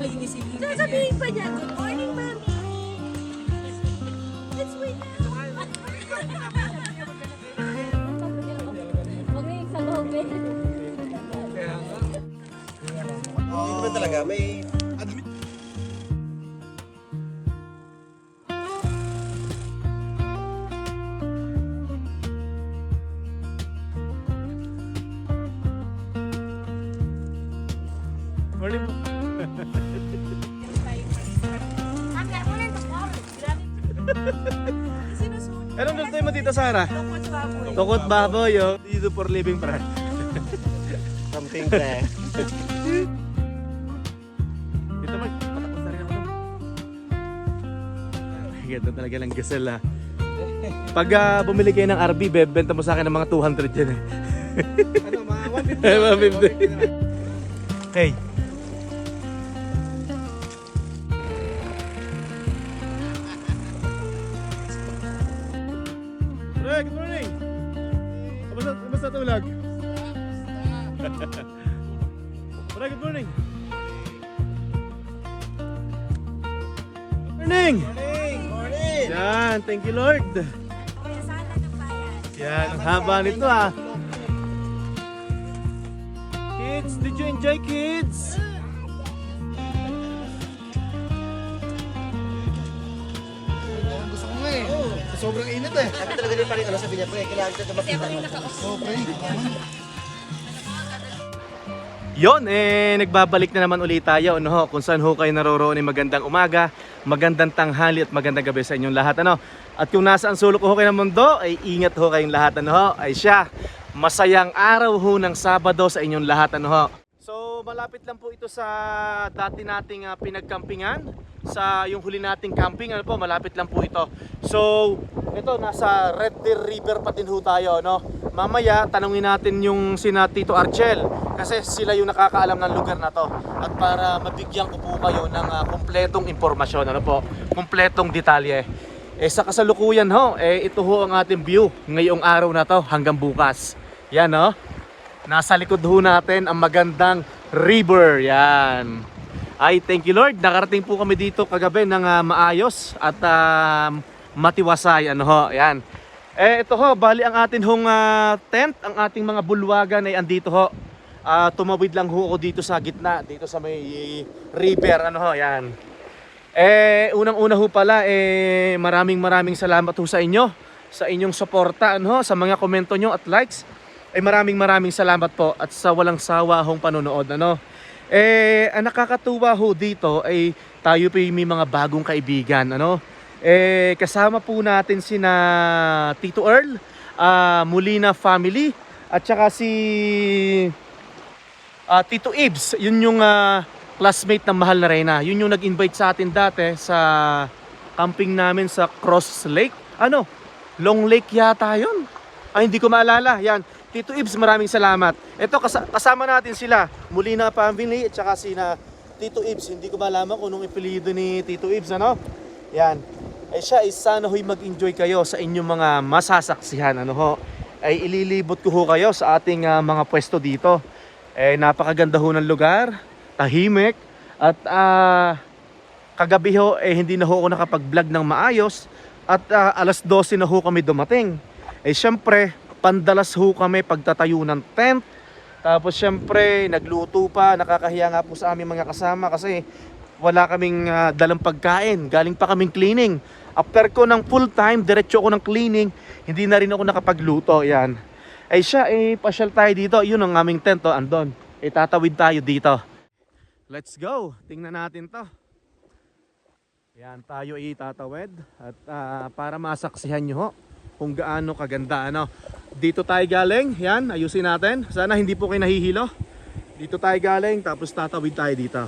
gigisingin. Sasabihin pa niya, good morning, mami. Let's wait now. Huwag na yung salobin. Hindi naman talaga, may admit. Morning po. Anong luto mo dito, Sarah? Tukot baboy, oh. Dito for living, pre. Something pre. Dito, Mark. Patapos na rin ako. Ganda talaga ng gasel, ha. Pag bumili kayo ng RB, bebenta mo sa akin ng mga 200 yan, eh. Ano, mga 150. 150. Okay. Pre, good morning. Kamusta tulog? Pre, good morning. Morning. Morning! Yan, thank you Lord. Yan, ang haba nito ah. Kids, did you enjoy, kids? Gusto ko nga eh. Sobrang init eh. Sabi talaga din pa rin, ano sabi niya, pre, kailangan ko ito makita. Oo, pre. Yon, nagbabalik na naman ulit tayo, no? Kung saan ho kayo naroroon ay magandang umaga, magandang tanghali at magandang gabi sa inyong lahat, ano? At kung nasaan sulok ho kayo ng mundo, ay ingat ho kayong lahat, ano ho? Ay siya, masayang araw ho ng Sabado sa inyong lahat, ano ho? So, malapit lang po ito sa dati nating pinagkampingan, sa yung huli nating camping, ano po, malapit lang po ito. So, ito, nasa Red Deer River pa din ho tayo, no? Mamaya, tanungin natin yung sina Tito Archel kasi sila yung nakakaalam ng lugar na to. At para mabigyan ko po kayo ng kumpletong impormasyon, ano po, kumpletong detalye. Sa kasalukuyan ho, ito ho ang ating view ngayong araw na to hanggang bukas. Yan no, nasa likod ho natin ang magandang river, yan. Ay, thank you Lord, nakarating po kami dito kagabi ng maayos at matiwasay, ano ho, yan. Ito ho, bali ang atin hong tent, ang ating mga bulwagan ay andito ho. Tumawid lang ho ako dito sa gitna, dito sa may river, ano ho, yan. Unang-una ho pala, maraming salamat ho sa inyo, sa inyong suporta, ano ho, sa mga komento nyo at likes. Maraming salamat po at sa walang sawa hong panonood, ano. Ang nakakatuwa ho dito ay tayo pa may mga bagong kaibigan, ano. Kasama po natin sina Tito Earl, Molina family at saka si Tito Ibs, yun yung classmate ng Mahal na Reyna. Yun yung nag-invite sa atin dati sa camping namin sa Cross Lake. Ano? Long Lake yata yun. Ay, hindi ko maalala. Yan. Tito Ibs, maraming salamat. Ito, kasama natin sila, Molina family at saka sina Tito Ibs. Hindi ko malaman kung anong ipilido ni Tito Ibs, ano? Yan. Siya, sana ho'y mag-enjoy kayo sa inyong mga masasaksihan, ano ho. Ililibot ko ho kayo sa ating mga pwesto dito. Napakaganda ho ng lugar, tahimik, at kagabi ho, hindi na ho ako nakapag-vlog ng maayos, at alas 12 na ho kami dumating. Syempre, pandalas ho kami pagtatayo ng tent, tapos syempre, nagluto pa, nakakahiya nga po sa aming mga kasama kasi wala kaming dalang pagkain, galing pa kaming cleaning. After ko ng full time, diretso ko ng cleaning, hindi na rin ako nakapagluto, yan. Siya, pasyal tayo dito, yun ang aming tent, andon. Tatawid tayo dito. Let's go, tingnan natin to. Yan, tayo tatawid at para masaksihan nyo ho kung gaano kaganda, ano. Dito tayo galing, yan, ayusin natin. Sana hindi po kayo nahihilo. Dito tayo galing, tapos tatawid tayo dito.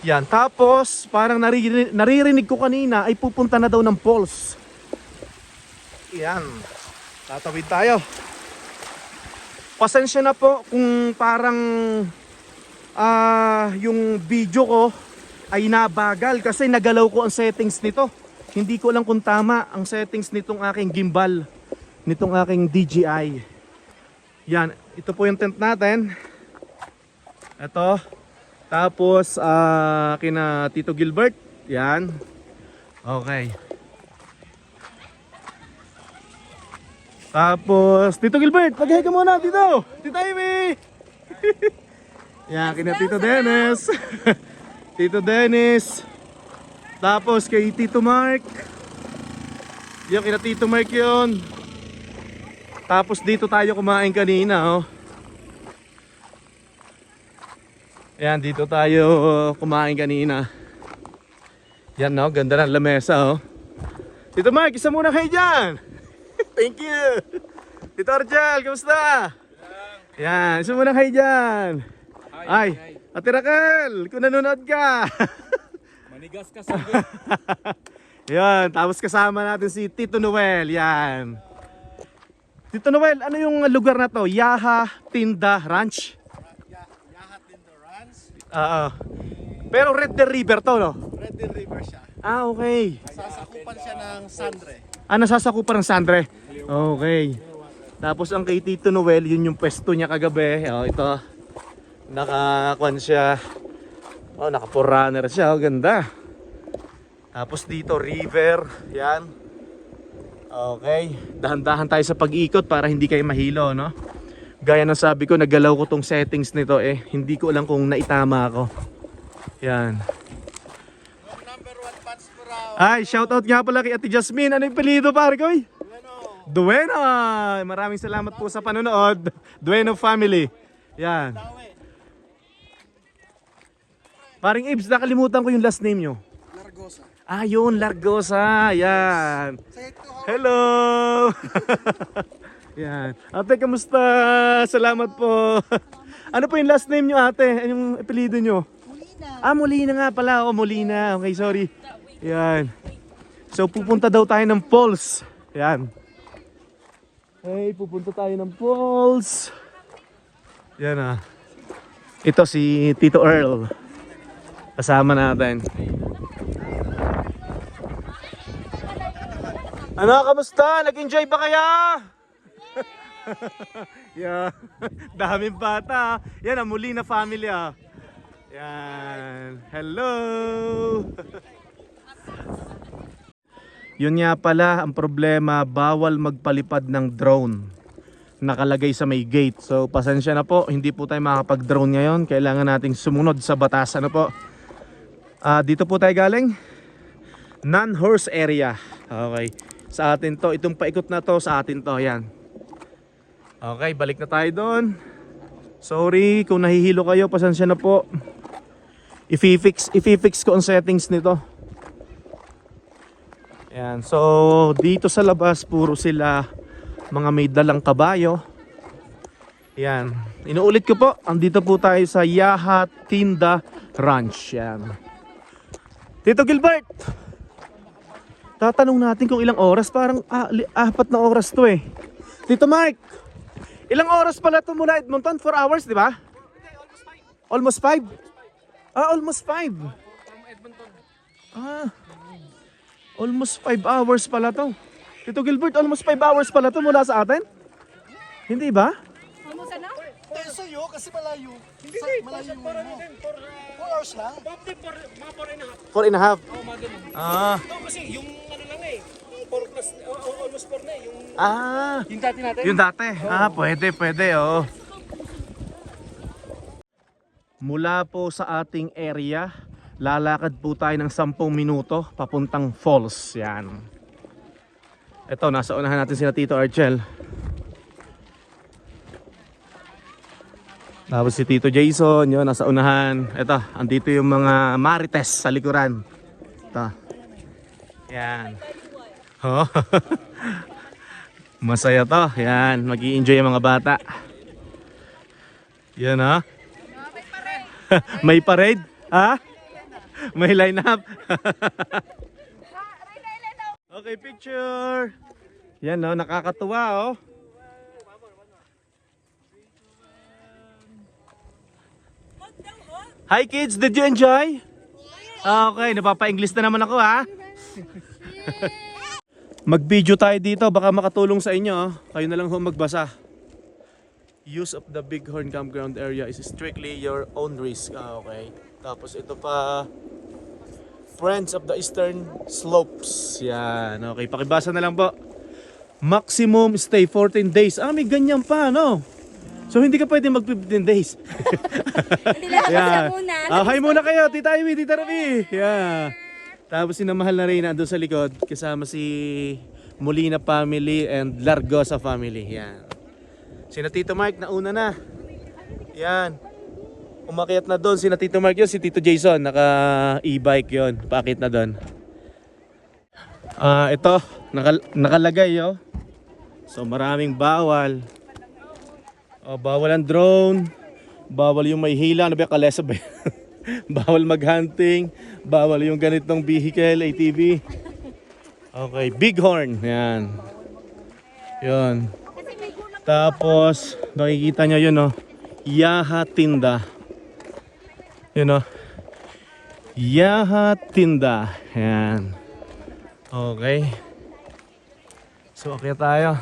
Yan, tapos parang naririnig ko kanina ay pupunta na daw ng falls. Yan, tatawid tayo. Pasensya na po kung parang yung video ko ay nabagal kasi nagalaw ko ang settings nito. Hindi ko lang kung tama ang settings nitong aking gimbal, nitong aking DJI. Yan, ito po yung tent natin. Ito. Tapos kina Tito Gilbert. Yan. Okay. Tapos Tito Gilbert, mag-hi ka muna dito. Tito Amy. Yan, kina Tito Dennis. Tito Dennis. Tapos kay Tito Mark. Yung kina Tito Mark yun. Tapos dito tayo kumain kanina, oh. Yan, dito tayo kumain kanina. Yan, no, ganda ng lamesa, oh. Tito Mark, isa muna kayo dyan. Thank you. Tito Arjel, kamusta? Yan, isa muna kayo dyan. Ay, Ate Raquel, kung nanonood ka. Manigas ka sagot. Yan, tapos kasama natin si Tito Noel. Yan. Tito Noel, ano yung lugar na to? Yaha Tinda Ranch? Yaha Tinda Ranch. Oo. Pero Red Deer River to, no? Red Deer River siya. Ah, okay. Sasakupan siya ng Sandre. Ah, nasasakupan ng Sandre. Okay. Tapos ang kay Tito Noel, yun yung pwesto niya kagabi. Oh, ito. Nakakuan siya. Oh, naka-forerunner siya. Oh, ganda. Tapos dito, river. Yan. Okay. Dahan-dahan tayo sa pag-ikot para hindi kayo mahilo, no? Gaya ng sabi ko, naggalaw ko tong settings nito eh. Hindi ko alam kung naitama ako. Yan. Number 1 punch per hour. Ay, shoutout nga pala kay Ate Jasmine. Ano yung palido, pare ko? Dueno. Maraming salamat po sa panonood. Dueno family. Yan. Paring Ibs, nakalimutan ko yung last name nyo. Largosa. Ah, yun, Largosa. Yan. Say it to her. Hello. Yan. Ate, kamusta? Salamat po. Ano po yung last name nyo, ate? Ano yung apelido nyo? Molina. Ah, Molina nga pala. Oh, Molina. Okay, sorry. Yan. So, pupunta daw tayo ng falls. Yan. Hey, pupunta tayo ng falls. Yan ah. Ito si Tito Earl. Kasama natin. Ano, kamusta? Nag-enjoy ba kaya? Yeah. Daming bata. Yan ang Molina family ah. Yan. Hello. Yun nga pala ang problema, bawal magpalipad ng drone. Nakalagay sa may gate. So pasensya na po, hindi po tayo makakapag-drone ngayon. Kailangan nating sumunod sa batas. Ano po? Dito po tayo galing. Non-horse area. Okay. Sa atin to, itong paikot na to sa atin to. Yan. Okay, balik na tayo doon. Sorry kung nahihilo kayo, pasensya na po. I-fix ko ang settings nito. Yan, so dito sa labas puro sila mga may dalang kabayo. Yan, inuulit ko po, andito po tayo sa Yaha Tinda Ranch. Yan. Tito Gilbert, tatanong natin kung ilang oras. Parang 4 na oras to eh. Tito Mike, ilang oras pala ito mula Edmonton? 4 hours, di ba? Almost 5? Ah, almost 5. Ah, almost 5 hours pala to. Tito Gilbert, almost 5 hours pala to mula sa atin? Hindi ba? Almost ano? Tayo sa'yo kasi malayo. Hindi, malayo mo. 4 hours lang? 4 and a half. Ah, Kasi yung ano lang eh, 4 plus, almost 4 na eh, yung yung dati natin. Yung dati. Ah, pwede, oo. Mula po sa ating area, lalakad po tayo ng 10 minuto papuntang falls. Yan. Ito, nasa unahan natin sina Tito Archel. Tapos si Tito Jason, yun, nasa unahan. Ito, andito yung mga marites sa likuran. Ito. Yan. Oh. Masaya to. Yan, mag-i-enjoy yung mga bata. Yan ha. May parade? Ha? May line up? Okay, picture. Yan no, nakakatuwa oh. Hi kids, did you enjoy? Okay, napapa-English na naman ako ha. Mag-video tayo dito, baka makatulong sa inyo. Kayo na lang ho magbasa. use of the Bighorn Campground area is strictly your own risk. Okay. Tapos ito pa, Friends of the Eastern Slopes. Yan. Okay, pakibasa na lang po. Maximum stay 14 days. May ganyan pa, no? So hindi ka pwede mag 15 days. Hindi lang Yeah. muna. Hi muna kayo, Tita Ivy, Tita Rabi. Yeah. Tapos sinamahal na rin andun sa likod kasama si Molina family and Largosa family. Yan. Sina Tito Mark nauna na. Yan. Umakyat na doon sina Tito Mark yun, si Tito Jason naka e-bike yon, paakit na doon. Ito nakalagay yo. So maraming bawal. Bawal ang drone, bawal yung may hila, ano ba kalesa ba? Bawal mag-hunting, bawal yung ganitong vehicle, ATV. Okay, Bighorn, yan. Yun. Tapos, nakikita nyo yun, no? Yaha Tinda. Yun, no? Yaha Tinda. Yan. Okay. So, okay tayo.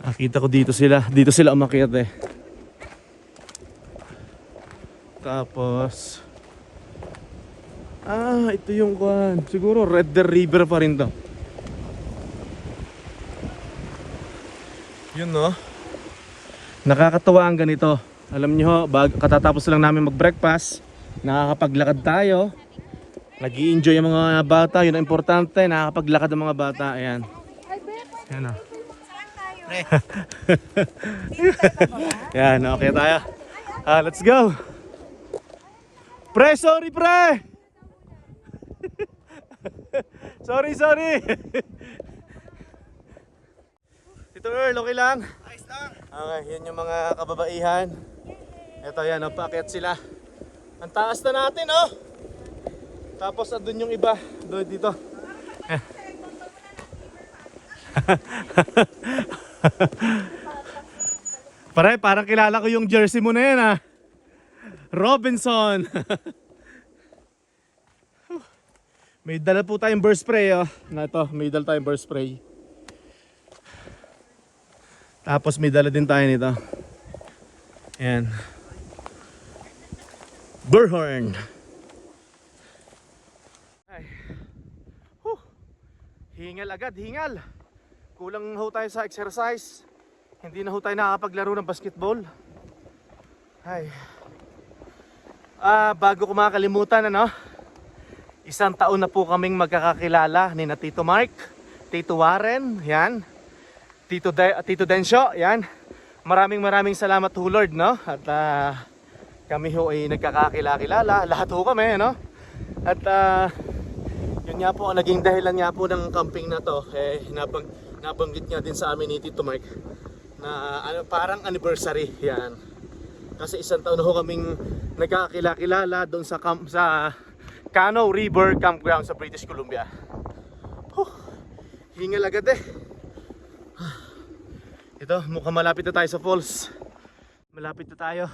Nakita ko dito sila umakyat eh. Tapos ito yung kuan. Siguro Red Deer River pa rin to. Yun no. Nakakatuwa ang ganito. Alam nyo, katatapos lang namin mag-breakfast, nakakapaglakad tayo. Nag-i-enjoy ang mga bata, yun ang importante, nakakapaglakad ang mga bata. Ayan. Ayan o. Yan, okay tayo. Let's go. Pre, sorry pre. sorry. Tito Earl, okay lang? Ayos lang. Okay, yan yung mga kababaihan. Ito yan, paakyat sila. Ang taas na natin, oh. Tapos andun yung iba, doon dito. Pare, parang kilala ko yung jersey mo na yan, ah. Robinson. May dala po tayong burst spray, oh. Na ito, may dala tayong burst spray. Tapos may dala din tayo nito. Ayan. Bighorn. Ay. Hingal agad, hingal. Kulang ho tayo sa exercise. Hindi na ho tayo nakakapaglaro ng basketball. Ay. Bago ko makakalimutan, ano? 1 taon na po kaming magkakakilala ni na Tito Mark, Tito Warren, yan. Tito Densyo, yan. Maraming salamat ho Lord, no? At kami ho ay nagkakakilala, lahat ho kami, no? At yun nga po ang naging dahilan nga po ng camping na to. Nabanggit nga din sa amin ni Tito Mark na parang anniversary, yan. Kasi 1 taon ho kaming nagkakakilala doon sa Cano River Campground sa British Columbia. Hingal agad eh. Ito, mukhang malapit na tayo sa falls. Malapit na tayo.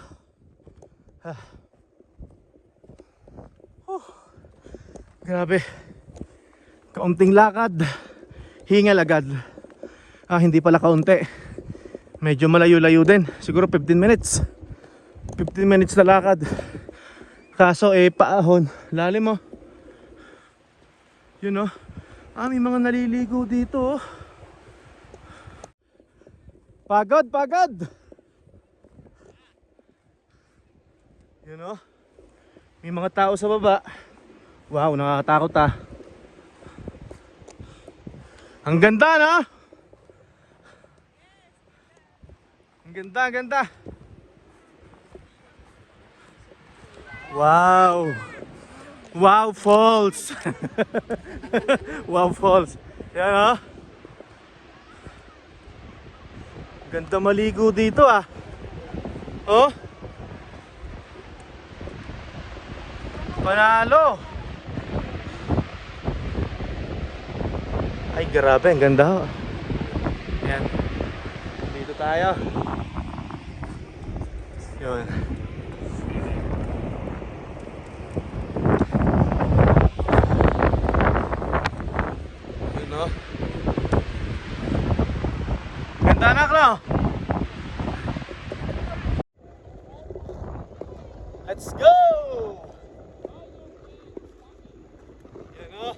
Grabe. Kaunting lakad. Hingal agad. Hindi pala kaunti. Medyo malayo-layo din. Siguro 15 minutes. 15 minutes na lakad. Kaso paahon. Lalim oh. Yun oh. May mga naliligo dito oh. Pagod. Yun oh. May mga tao sa baba. Wow, nakakatakot ah. Ang ganda no? Ang ganda. Wow. Wow falls. Wow falls. Yan oh. Ganda maligo dito ah. Oh. Panalo. Ay grabe, ang ganda. Yan. Dito tayo. Yun. Ganda anak, no? Let's go! Yan, no?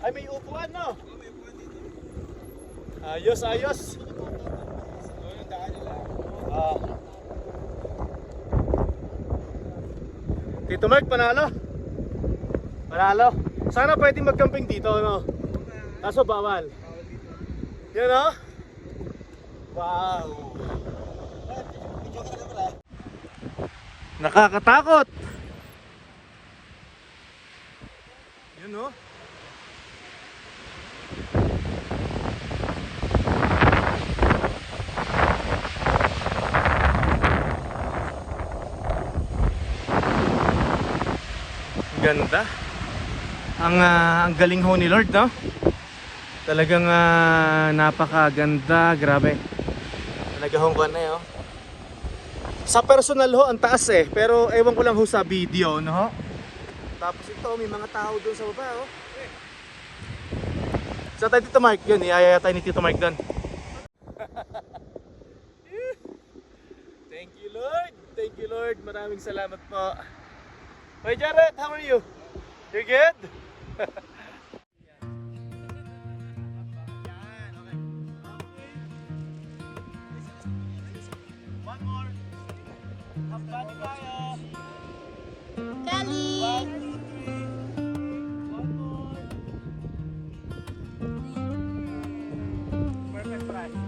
Ay, may upuan, no? Ayos, ayos. Ah. Tito Mark, panalo. Panalo. Sana pwedeng mag-camping dito, no? Kaso bawal. Yan, no? Wow. Nakakatakot. Yun, no? Ganda. Ang galing ho ni Lord, no? Talagang napakaganda, grabe. Talaga hong kuwan na, oh. Sa personal ho, ang taas eh. Pero ewan ko lang ho sa video, no ho? Tapos ito, may mga tao doon sa baba, oh. Sa tayo Tito Mark, yun, iayaya tayo ni Tito Mark doon. Thank you, Lord. Thank you, Lord. Maraming salamat po. Hey Jared, how are you? You good? One more. Hampani tayo. Kali! 1, 2, 3. One more. Perfect price.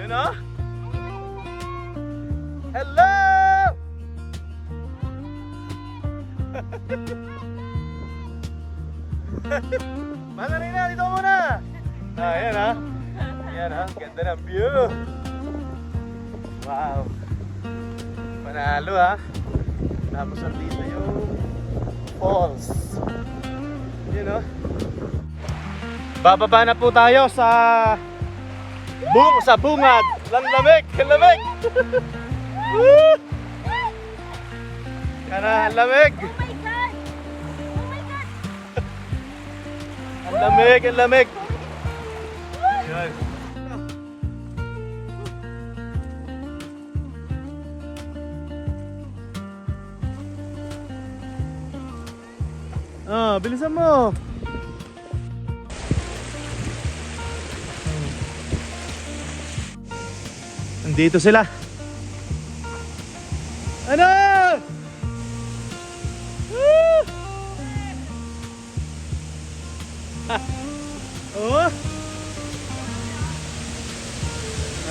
You know? Hello! Manarina, dito muna! Ayan ha. Ayan ha. Ganda ng view. Wow. Panalo ha. Tapos nandito yung falls. You know? Bababa na po tayo sa bungad. Lamig. Lamig. Woo! Kana, ang lamig. Oh my God! Oh my God! Ang lamig. Yan. Bilisan mo. Nandito sila. Ano? Woo! Oh.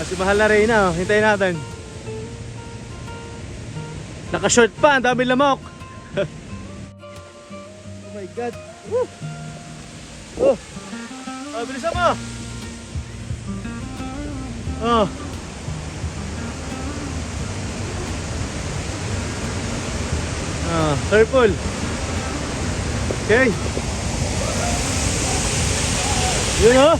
Si mahal na Reyna, oh. Hintayin natin. Naka-short pa, ang dami lamok. Oh my God. Woo! Oh. Bilisan mo. Oh. Circle. Okay. Yun o.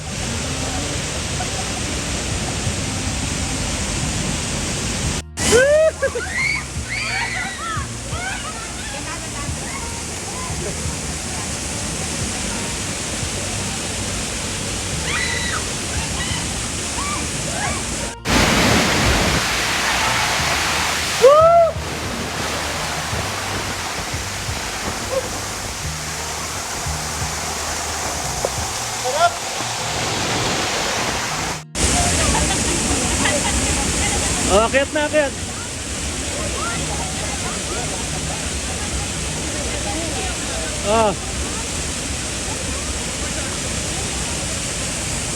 Oh, akyat na, akyat. Oh.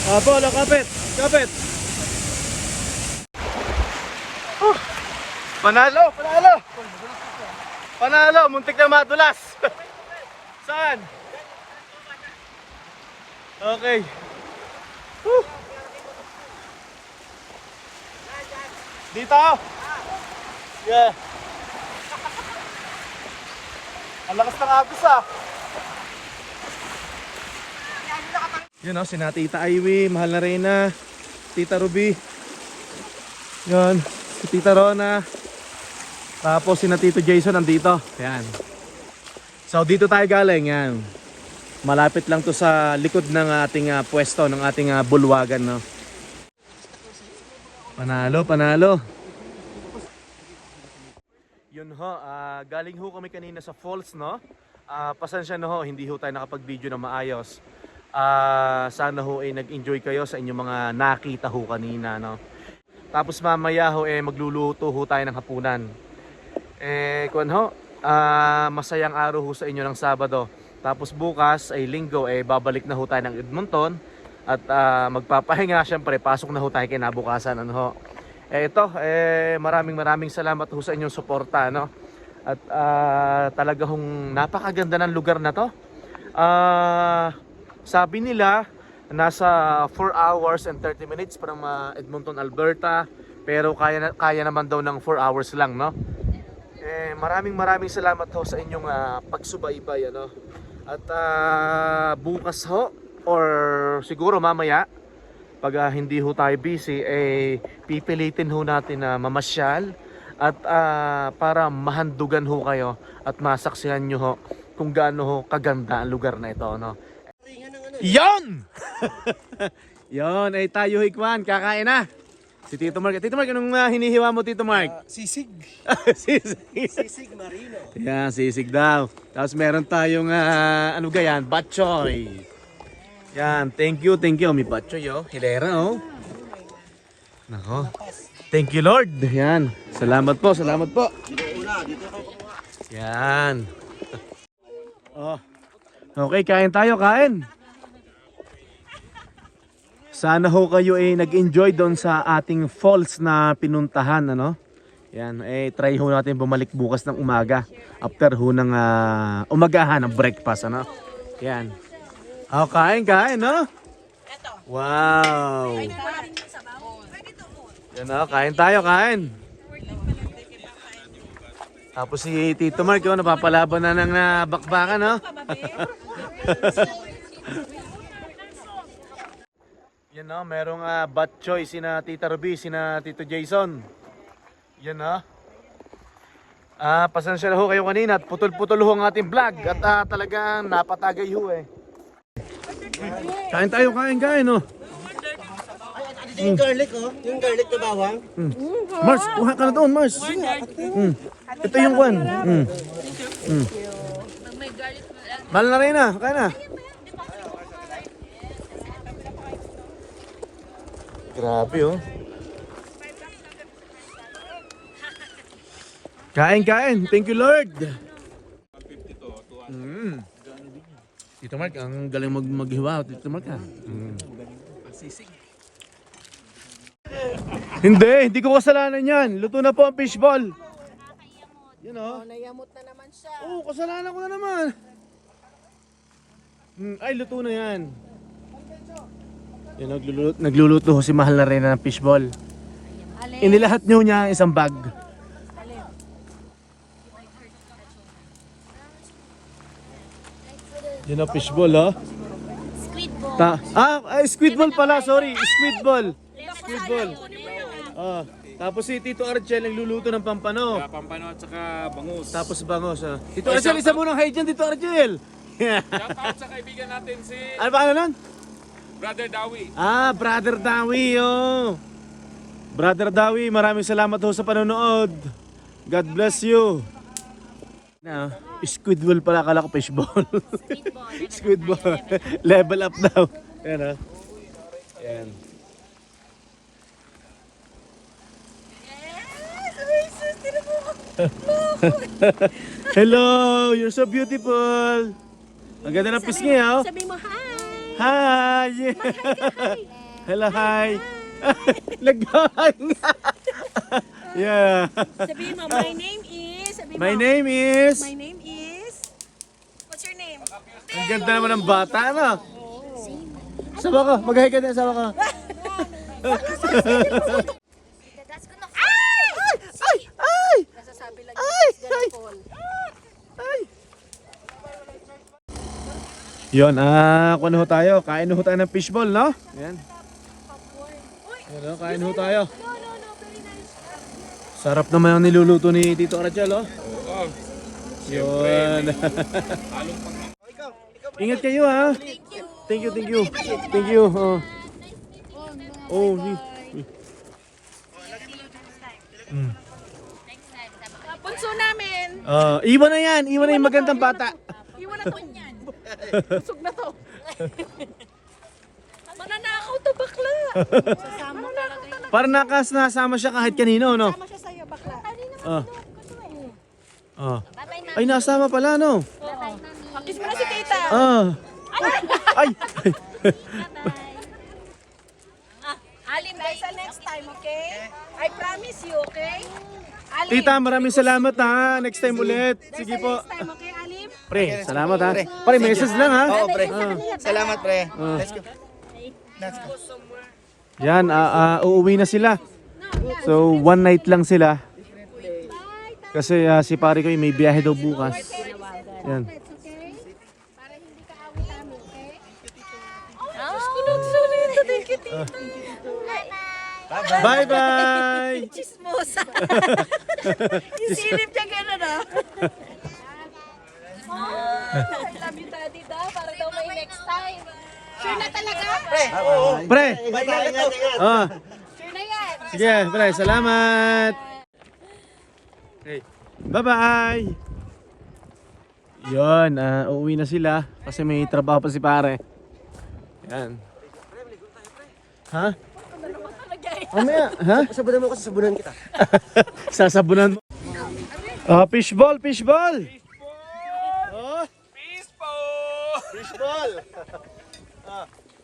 Polo, kapit. Kapit. Panalo, panalo. Panalo, muntik na madulas. Saan? Okay. Dito. Yeah. Ang lakas ng agos ah. Yun o, sina Tita Ivy, Mahal na Reyna, Tita Ruby. Yun, si Tita Rona. Tapos sina Tito Jason nandito. Yan. So dito tayo galing, yan. Malapit lang to sa likod ng ating pwesto, ng ating bulwagan, no. Panalo, panalo. Yun ho, galing ho kami kanina sa falls, no. Pasensya na ho, hindi ho tayo nakapag-video na maayos. Sana ho nag-enjoy kayo sa inyong mga nakita ho kanina, no. Tapos mamaya ho magluluto ho tayo ng hapunan. Kuwan ho, masayang araw ho sa inyo ng Sabado. Tapos bukas ay Linggo, babalik na ho tayo ng Edmonton. At magpapahinga, syempre pasok na ho tayo kinabukasan, ano ho. Ito, maraming salamat ho sa inyong suporta, no. At talaga hong napakaganda ng lugar na to. Sabi nila nasa 4 hours and 30 minutes from Edmonton, Alberta. Pero kaya naman daw ng 4 hours lang, no. Maraming salamat ho sa inyong pagsubaybay, ano. At bukas ho or siguro mamaya pag hindi ho tayo busy, pipilitin ho natin na mamasyal at para mahandugan ho kayo at masaksihan nyo ho kung gaano ho kaganda ang lugar na ito, no. Yon! Yon, tayo hikman, kakain na. Si Tito Mark. Tito Mark, anong hinihiwa mo, Tito Mark? Sisig. Sisig. Sisig marino. Yan, sisig daw. Tapos meron tayong, ano gayan? Batchoy. Yan, thank you. May batchoy, oh. Hilera, oh. Nako. Thank you, Lord. Yan. Salamat po. Yan. Oh. Okay, kain tayo, kain. Sana ho kayo nag-enjoy doon sa ating falls na pinuntahan, ano? Yan, try ho natin bumalik bukas ng umaga after ho ng umagahan ng breakfast, ano? Yan. Oh, kain, no? Wow. Yan, kain tayo, kain. Tapos si Tito Mark, napapalaban na ng bakbakan, no? Yan, no? Merong batchoy sina Tita Ruby, sina Tito Jason. Yan, no? Pasensya na ho kayo kanina at putol-putol ho ang ating vlog at talagang napatagay ho Kain tayo, kain, no? Yung garlic, oh. Yung garlic na bawang. Mars, kuha ka na doon, Mars. Ito yung kwan. Mahal na rin na, kain na. Grabe, oh. Kain. Thank you, Lord. Tito Mark, ang galing maghiwa. Tito Mark, ha? Hindi ko kasalanan yan. Luto na po ang fishball. Yan, oh. Nayamot na naman siya. Oo, kasalanan ko na naman. Ay, luto na yan. Yan, nagluluto ho si Mahal na Reyna ng fishball. Inilahat nyo niya isang bag. Yan ang fishball, oh. Squid ball. Squid ball pala, sorry. Squid ball. Tapos si Tito Archel nagluluto ng pampano. Pampano at saka bangus. Tapos bangus, Tito Archel, isa mo ng hi dyan, Tito Archel. Shout out sa kaibigan natin si Ano pa lang? Brother Dawi. Brother Dawi, oh. Brother Dawi, maraming salamat ho sa panonood. God bless you. Squid ball pala, akala ko fishball. Squid ball. Level up daw. Yan, oh. Yan. Hello, you're so beautiful. Ang ganda ng pisngi, oh. Sabi mo, hi. Hi! Hello, hi! Nag-hi! Yeah. Sabihin mo, my name is... Sabihin My mo, name is... My name is... What's your name? Ang ganda naman ng bata, ano? Sama ka, mag-hi ka din, sama ka. Ay! Ay! Ay! Nasasabi lang Ay! yung Ay! Paul. Ay! Yun, kuno ho tayo. Kain ho tayo ng fishball, no? Yan. Yan, kain ho tayo. No, very nice. Sarap naman ang niluluto ni Tito Rachel, oh. Yun. Ingat kayo, ha? Thank you. Thank you. Oh. Oh, Punso namin. iwan na yan. Iwan na yung magandang bata. Iwan na to yan. Busog na to. Mananakaw to bakla. Sasama talaga yun. Para nasama siya kahit kanino, no? Sama siya sa'yo bakla. Ay, nasama pala, no? Pakis mo na si tita. Ay! Alim, guys, next time, okay? I promise you, okay? Alim. Tita, maraming salamat, ha. Next time ulit. Sige po. Next time, okay, Alim? Pre, salamat, ha. Pre, message lang, ha. Oo, pre. Salamat, pre. Let's go. Let's go. Yan, uuwi na sila. So, one night lang sila. Kasi si pare ko may biyahe daw bukas. Yan. Bye-bye! Chismosa. Yung silip niya gano'n, ah. I love you, Daddy, da. Para daw may next time. Sure na talaga? Pre! Ingat. Sure na yan. Sige, pre, salamat! Okay. Bye-bye! Yun, uuwi na sila kasi may trabaho pa si pare. Yan. Ha? Mamaya, ha? Sabunan mo kasi sabunan kita. Sasabunan mo. Fishball! Oh, fishball!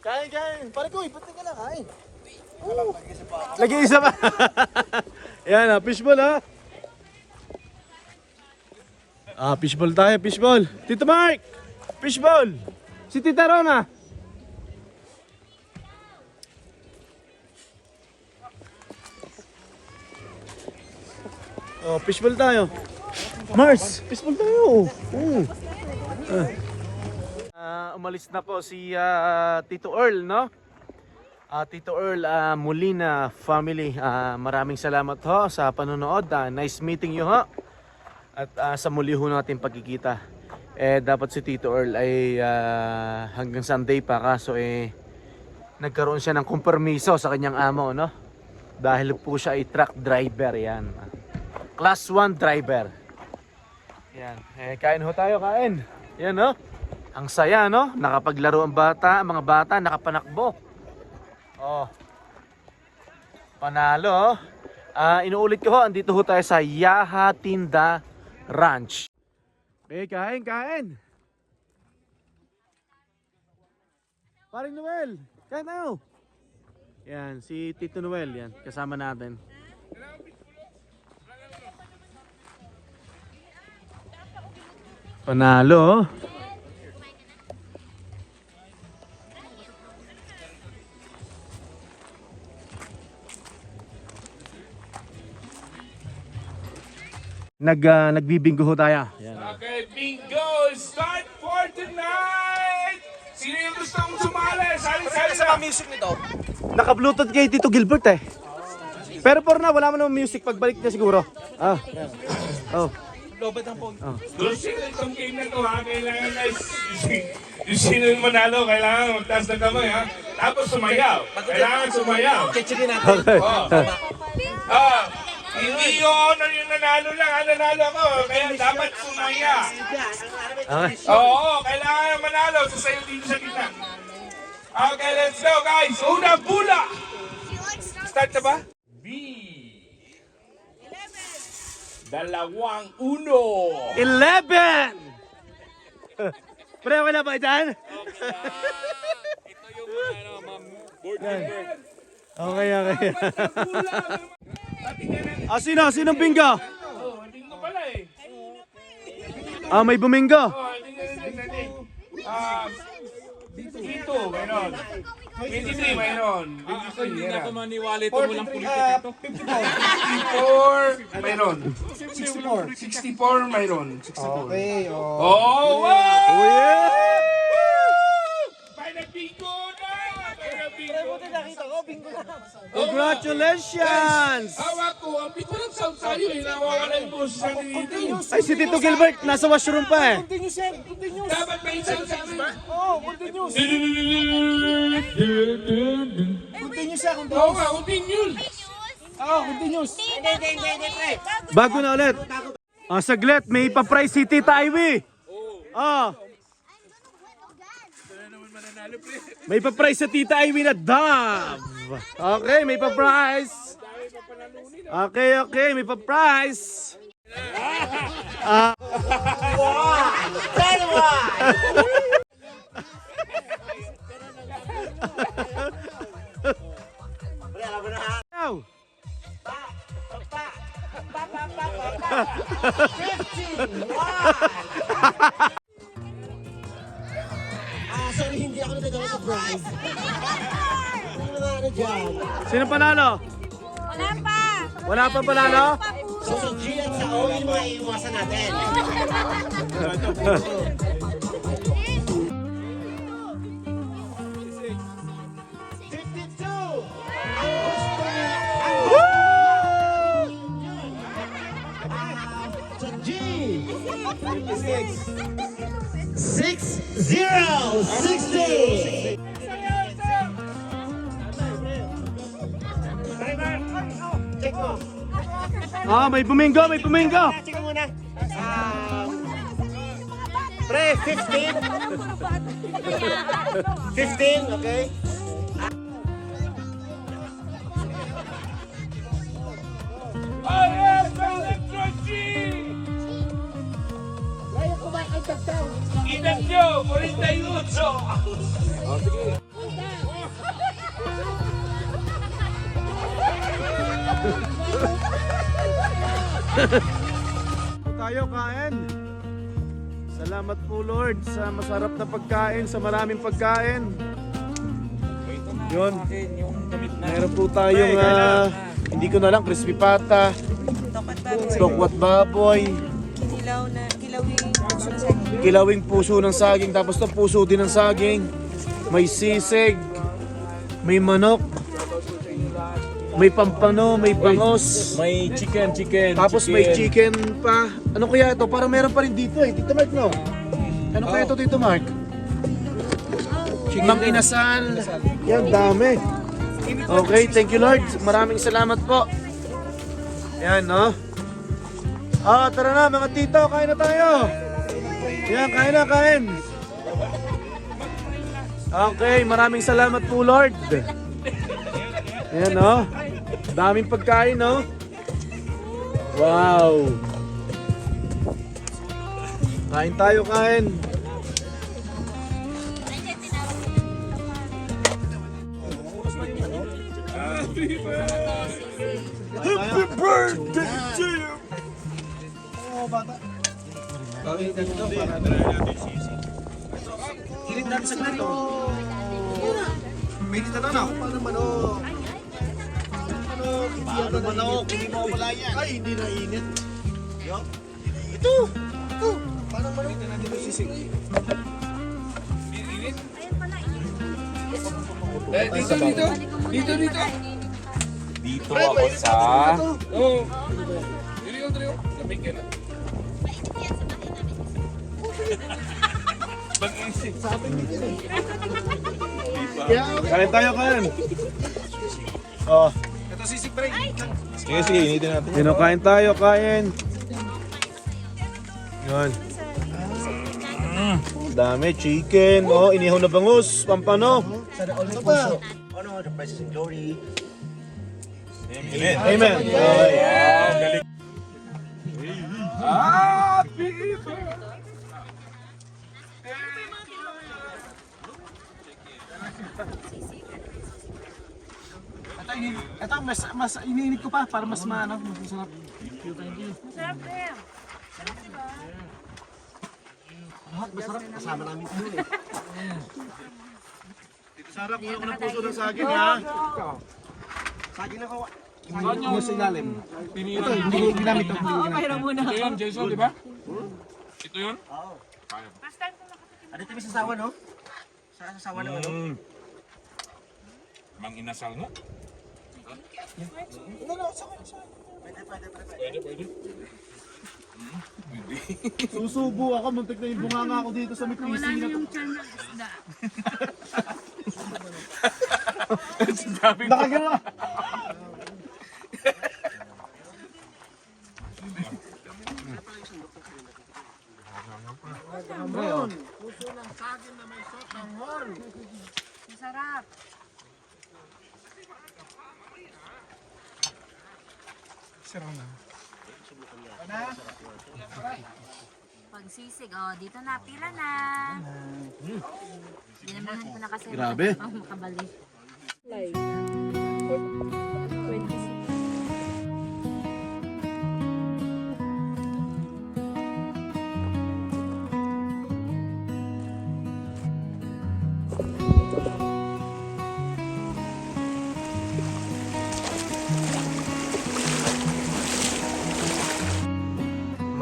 Kain! Pare ko, ba't ka na kain? Lagi isa pa. Yan, fishball, ha? Fishball tayo, fishball. Tito Mark! Fishball! Si Tita Rona! Fishball tayo. Mars, fishball tayo. Umalis na po si Tito Earl, no? Tito Earl Molina family. Maraming salamat ho sa panonood. Nice meeting you ho. At sa muli ho natin pagkikita. Dapat si Tito Earl ay hanggang Sunday pa kaso nagkaroon siya ng kompromiso sa kanyang amo, no? Dahil po siya ay truck driver, yan. Class 1 driver. Yan. Kain ho tayo, kain. Yan, no? Ang saya, no? Nakapaglaro ang mga bata, nakapanakbo. Panalo, inuulit ko ho, andito ho tayo sa Yaha Tinda Ranch. Kain. Paring Noel, kain tayo. Yan, si Tito Noel, yan, kasama natin. Panalo. Nagbibingo ho tayo. Yan. Okay, bingo start for tonight! Sino yung gustong sumali? Sali sa music nito. Naka-bluetooth kay Tito Gilbert eh. Pero por na, wala mo naman music. Pagbalik niya siguro. Lobet ang phone. Doon sino itong game na to ha? Kailangan guys, yung sino yung manalo, kailangan magtaas ng kamay ha? Tapos sumayaw. Kailangan sumayaw. Chichikin natin. Okay. Hindi yung honor yung nanalo lang. Nanalo ako. Kaya dapat sumaya. Okay. Oo, kailangan manalo. Sasayo dito sa gitna. Okay, let's go guys. Una bula. Start na ba? B. 2-1. 11! Pre, wala ba dyan? Yan. Okay, okay. Patingnan. Sinong bingo? Oh, hindi mo pala eh. May bumingo. Oh, tingnan natin. Dito, mayroon. 23, mayroon. 23, Hindi na yan. ako maniwala ito walang politika to. 54, mayroon. 64, mayroon. 64. Okay, Oh, wow! Oh, yeah! Final bingo na! Final bingo. nakita ko, bingo na. Congratulations! Hawak ko, ang bito ng sound sa'yo eh. Nawawala yung boses sa dito. Ay, si Tito Gilbert, nasa washroom pa eh. Continuous yan, continuous. Dapat may sound sa akin. Oo, continuous. Continuous yan, Oo nga, continuous. Oo, continuous. Bago na ulit. Saglit, may pa-prize si Tita Ivy. May pa-prize sa Tita Ivy na Dove. Okay, may pa-prize. Okay, may pa-prize. Now. Sorry, hindi ako nagdadala sa prize. Ano na ano dyan? Sino panalo? Wala pa. Wala pa panalo? So sa G at sa O, yung mga iiwasan natin. Sa G! 60! Check mo. May bumingo, may bumingo. Check mo muna. Pre, 15. 15, okay? Oh yes, Electro G! Edad nyo, 48! Tayo kain. Salamat po Lord sa masarap na pagkain, sa maraming pagkain. Yun. Meron po tayong hindi ko na lang crispy pata, tokwat baboy, kilawing puso ng saging, tapos to puso din ng saging. May sisig, may manok, may pampano, may bangos. May chicken. Tapos may chicken pa. Ano kaya ito? Parang meron pa rin dito eh. Tito Mark, no? Ano kaya ito, Tito Mark? Mang inasal. Yan, dami. Okay, thank you Lord. Maraming salamat po. Yan, no? Tara na mga tito, kain na tayo. Yan, kain. Okay, maraming salamat po Lord. Yan, no? Daming pagkain, no? Wow! Kain tayo, kain! Happy birthday to you! Oo, bata. Bakit ganito? Kilit natin sa ganito. May dito na ako. Paano manok? Ano manok? Hindi mo wala yan. Ay, hindi na init. Ito! Paano manok? Dito natin yung sisig. Dito. Dito ako sa... Oh. Dito. Lamig ka na. Pag-isip. Kain tayo, kain! Oh. Ito sisig pre. Sige, initin natin. Kain tayo, kain! Yan. Dami, chicken, inihaw na bangus, pampano. Sana all may puso. Ano, the price is in glory. Amen. Okay. Happy birthday. Ito, mas iniinit ko pa para mas mas masarap. Masarap rin. Masarap, kasama namin ito eh. Sarap ko ng puso ng saging ha. Saging na kawa. Yung sa ilalim. Pinira Ito, hindi ko ginamit ito. Oo, mayroon muna. Ito yun, Jason, di ba? Ito yun? First time ko nakatikim. Ano ito may sasawa, no? Sasawa ng ano? Mang inasal mo? Pwede. Susubo ako, muntik na yung bunganga ako dito sa may Wala PC na na yung tiyan ng isda. nakagala. Masarap. Pagsisig, oh, dito na, pila na. Hindi naman ito na kasi Grabe. makabalik.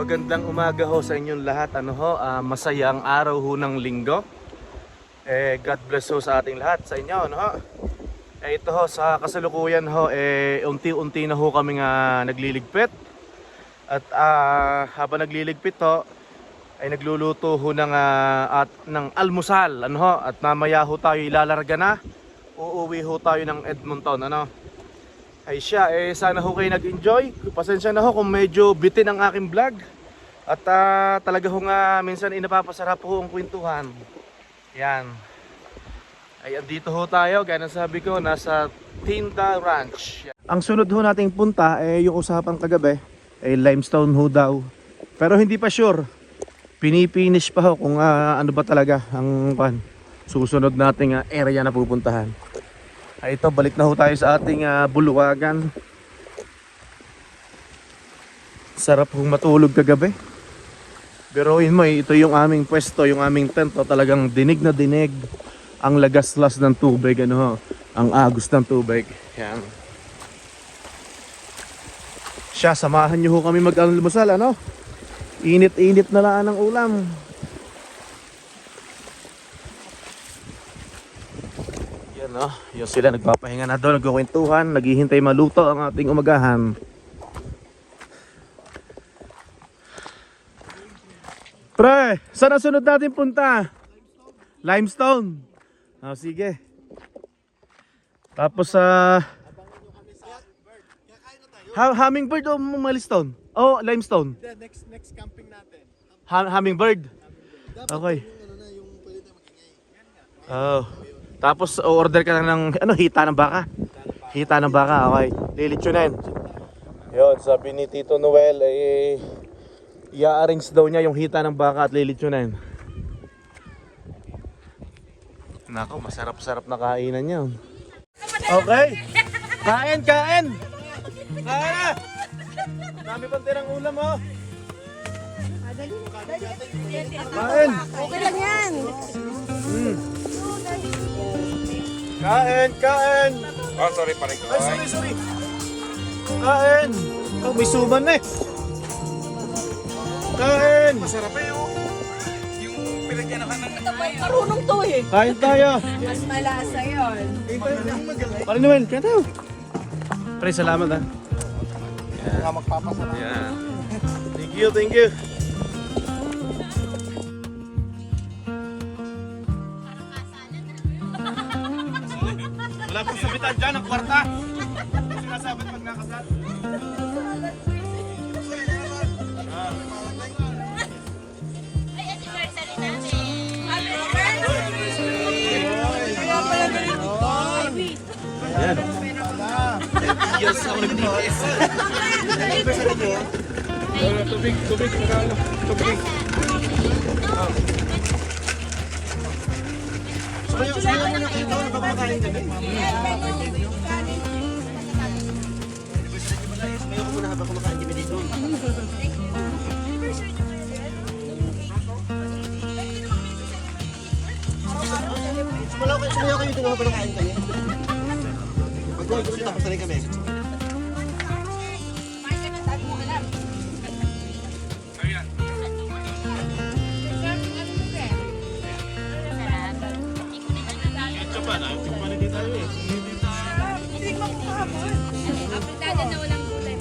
Magandang umaga ho sa inyong lahat. Masayang araw ho ng linggo. God bless ho sa ating lahat, sa inyo, ito ho, sa kasalukuyan ho, unti-unti na ho kami nagliligpit. At habang nagliligpit ho, ay nagluluto ho ng almusal, at mamaya ho tayo ilalarga na. Uuwi ho tayo ng Edmonton, Ay siya, sana ho kayo nag-enjoy. Pasensya na ho kung medyo bitin ang aking vlog. At talaga ho minsan napapasarap ho ang kwentuhan. Yan. Ay andito ho tayo, gaya ng sabi ko, nasa Tinda Ranch. Ang sunod ho nating punta, yung usapang kagabi, limestone ho daw. Pero hindi pa sure. Pinipinish pa ho kung ano ba talaga ang susunod nating area na pupuntahan. Ay ito, balik na ho tayo sa ating bulwagan. Sarap hong matulog kagabi. Biruin mo, ito yung aming pwesto, yung aming tent. Talagang dinig na dinig ang lagaslas ng tubig, ang agos ng tubig. Yan. Siya, samahan nyo ho kami mag-almusal, Init-init na lang ang ulam. Yung sila nagpapahinga na doon, nagkukwentuhan, naghihintay maluto ang ating umagahan. Pre, saan ang sunod natin punta? Limestone. Sige. Tapos hummingbird o milestone? Oh, limestone. Next camping natin. Hummingbird. Okay. Oh. Tapos order ka lang ng hita ng baka. Hita ng baka, okay. Lilitsunin. Yun, sabi ni Tito Noel i-arrange daw niya yung hita ng baka at lilitsunin. Nako, masarap-sarap na kainan niya. Okay. Kain! Kain na! Dami pang tirang ulam, Kain! Okay lang yan. Kain! Oh, sorry pare ko. Ay, sorry. Kain! Oh, may suman na Kain! Masarap yung pinagkanakan ng Ito pa yung marunong to eh. Kain tayo! Mas malasa yun. Pare Noel, kaya tayo. Pre, salamat Mga magpapasarap. Yeah. Thank you. Wala pong sabitan dyan, ang kwarta. Sinasabit pag nakasal. Ayan. Years ako nag-DPS. Tubig, magkano? Tubig. habang kumakain kami dito. Sumayaw kayo dito habang nakain kayo. Pag-uwi kami, tapos na rin kami. Apritada na walang gulay.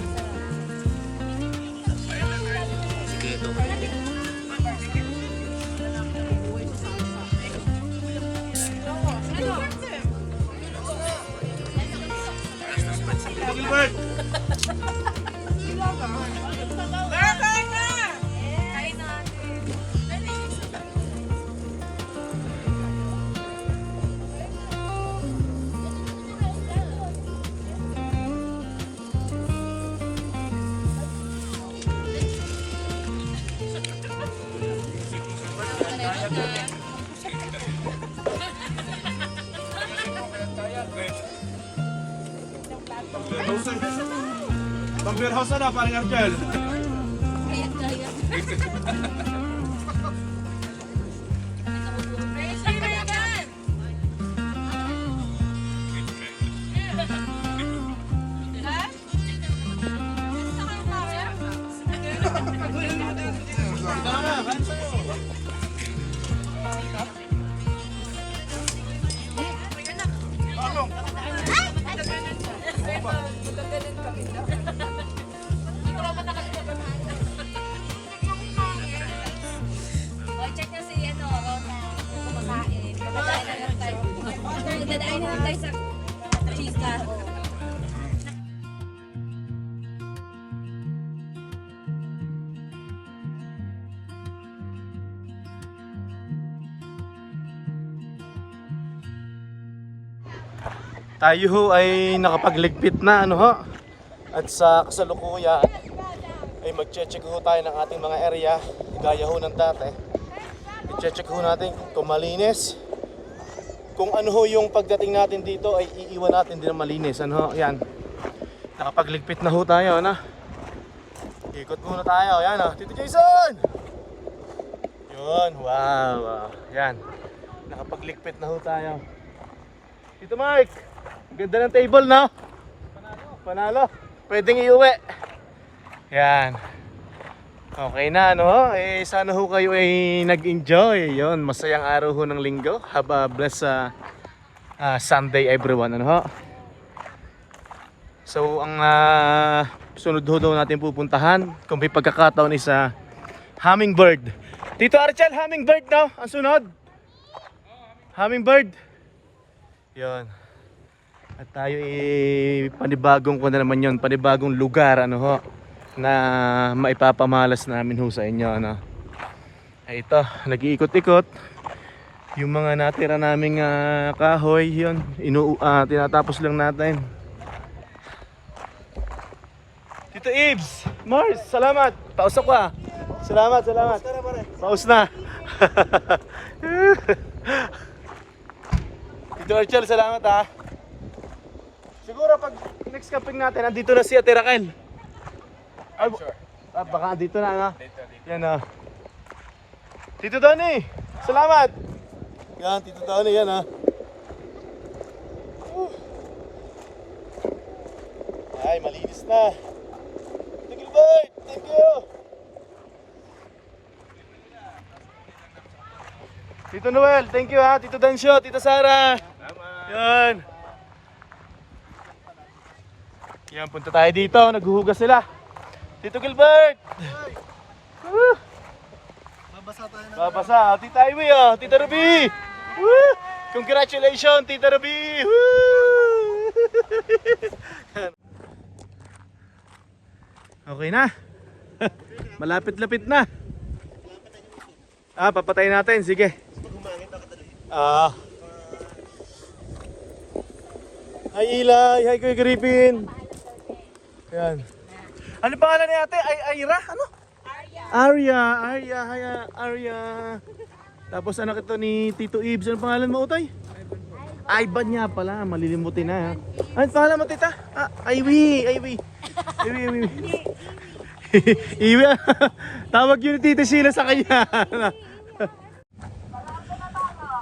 Masarap. Gilbert! Kain na. Pang-beer house na paring Argel. O, check nyo si Rona. Kumakain. Dadaanin na lang tayo sa cheese Tayo ho ay nakapagligpit na ano ho. At sa kasalukuyan ay magche-check ho tayo ng ating mga area gaya ho ng dati. I-check ho natin kung malinis. Kung ano ho yung pagdating natin dito ay iiwan natin din ng malinis. Ano ho, yan. Nakapagligpit na ho tayo, ano? Ikot muna tayo, yan oh. Tito Jason! Yun, wow. Yan. Nakapagligpit na ho tayo. Tito Mike! Ganda ng table, no? Panalo. Pwedeng iuwi. Yan. Okay na, no? Eh, sana ho kayo ay nag-enjoy. Yun, masayang araw ho ng linggo. Have a blessed Sunday, everyone. Ano ho? So, ang sunod ho daw natin pupuntahan, kung may pagkakataon is Hummingbird. Tito Archel, Hummingbird, no? Ang sunod. Hummingbird. Yun. At tayo panibagong ko na naman yun, panibagong lugar ano ho na maipapamalas namin ho sa inyo ano. Ay ito, nag-iikot-ikot. Yung mga natira naming kahoy, yun, tinatapos lang natin. Tito Ibs, Mars, salamat. Paus ako ah. Salamat. Paus na. Tito Archel, salamat ah. Siguro pag next camping natin, andito na si Ate Raquel. Ay, sure. Baka andito na, ano? Yan, oh. Tito Donnie, salamat! Yan, Tito Donnie, yan, ah. Ay, malinis na. Tito Gilbert, thank you! Tito Noel, thank you, ha. Tito Dancio, Tito Sara. Yan. Yan, punta tayo dito. Naghuhugas sila. Tito Gilbert! Babasa tayo na. Babasa. Tita Ivy, oh. Tita Ruby! Woo! Congratulations, Tita Ruby! Woo! Okay na. Malapit-lapit na. Papatayin natin. Sige. Hi Eli, hi Kuya Griffin. Yan. Ano pangalan ni ate? Ayra? Ano? Arya. Tapos anak ito ni Tito Ibs. Ano pangalan mo, Utoy? Ivan niya pala. Malilimutin na. Ano pangalan mo, tita? Ivy. Iwi. Iwi. Tawag yun ni Tita Sheila sa kanya.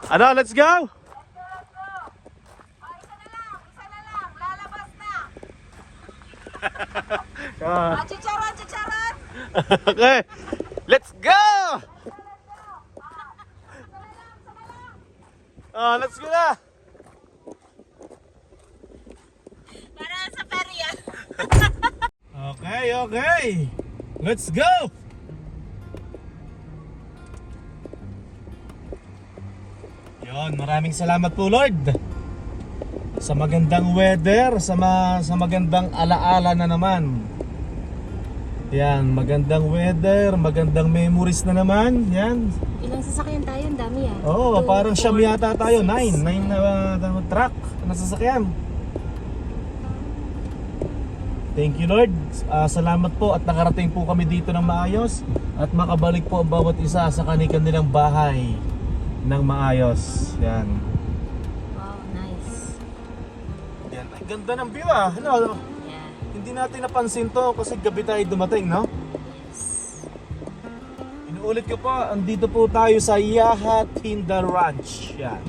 Ano, let's go! Lalabas na. Ah, Chicharon, chicharon. okay, let's go! Let's go na! Para sa perya. Okay. Let's go! Yon, maraming salamat po Lord sa magandang weather, sa magandang alaala na naman. Yan, magandang weather, magandang memories na naman. Yan. Ilang sasakyan tayo? Ang dami ah. Oo, parang siyam yata tayo. 9 na truck na sasakyan. Thank you Lord. Salamat po at nakarating po kami dito ng maayos at makabalik po ang bawat isa sa kanilang bahay ng maayos. Yan. Wow, nice. Yan. Ang ganda ng view ah. Ano? Yeah. Hindi natin napansin to kasi gabi tayo dumating, no? Inuulit ko po, andito po tayo sa Yaha Tinda Ranch. Yan.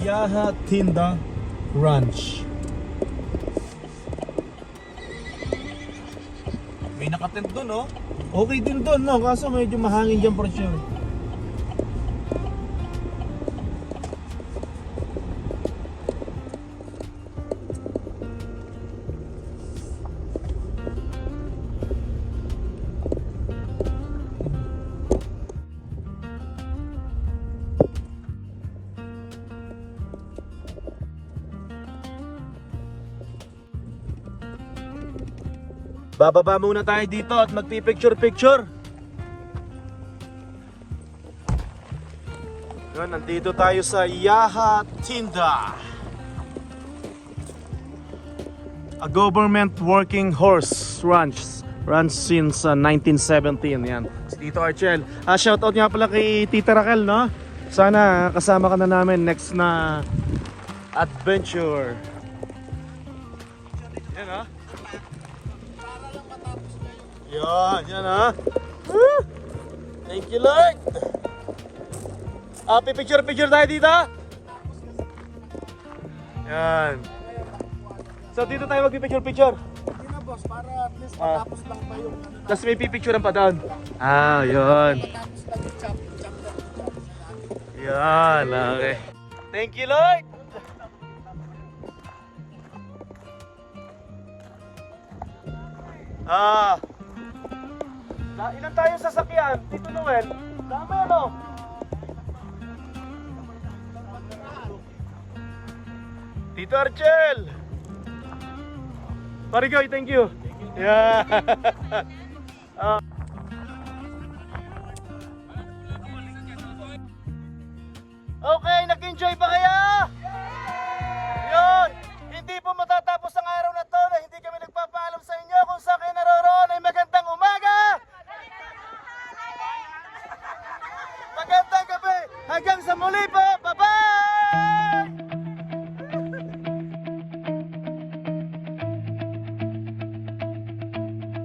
Yaha Tinda Ranch. May nakatent doon, no? Okay din doon, no? Kaso medyo mahangin dyan for sure. Bababa muna tayo dito at magpipicture-picture. Yun, nandito tayo sa Yaha Tinda. A government working horse ranch. Ranch since 1917. Yan. Si Tito Archel. Shoutout nga pala kay Tita Raquel, no? Sana kasama ka na namin next na adventure. Yan, ha? Yan ha. Woo! Thank you Lord. Picture tayo dito. Yan. So dito tayo magpipicture. Hindi na boss, para at least matapos lang pa yung ano. Tapos may pipicturean pa doon. Yun. Matapos lang yung chop. Yan, okay. Thank you Lord. Ilan tayo sasakyan? Tito Noel? Dami ano? Tito Archel! Parigoy, thank you! Yeah! Okay, nag-enjoy ba kaya? Yun! Hindi po matatapos ang araw na to na hindi kami nagpapaalam sa inyo kung saan kayo naroroon ay magandang umaga! Magandang gabi! Hanggang sa muli po! Bye-bye!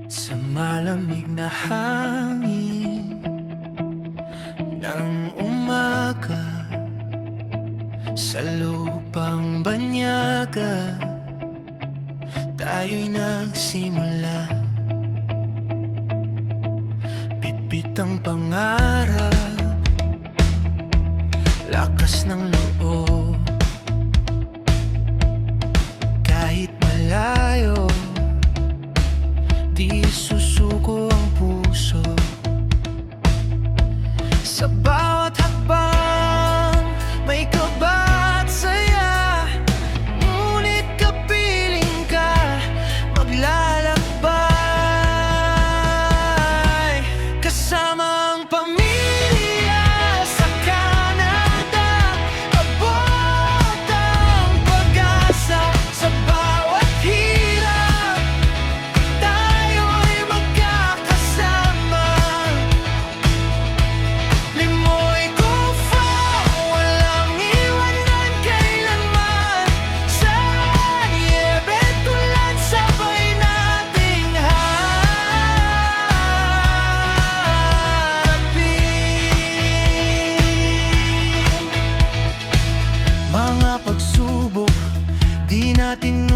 Sa malamig na hangin ng umaga, sa lupang banyaga, tayo'y nagsimula. Bitbit ang pangarap, lakas ng loob, kahit malayo, di susuko ang puso. Sa bawat hakbang may kaba at saya, ngunit kapiling ka maglalakbay. Kasama ang pamilya sa Canada, natin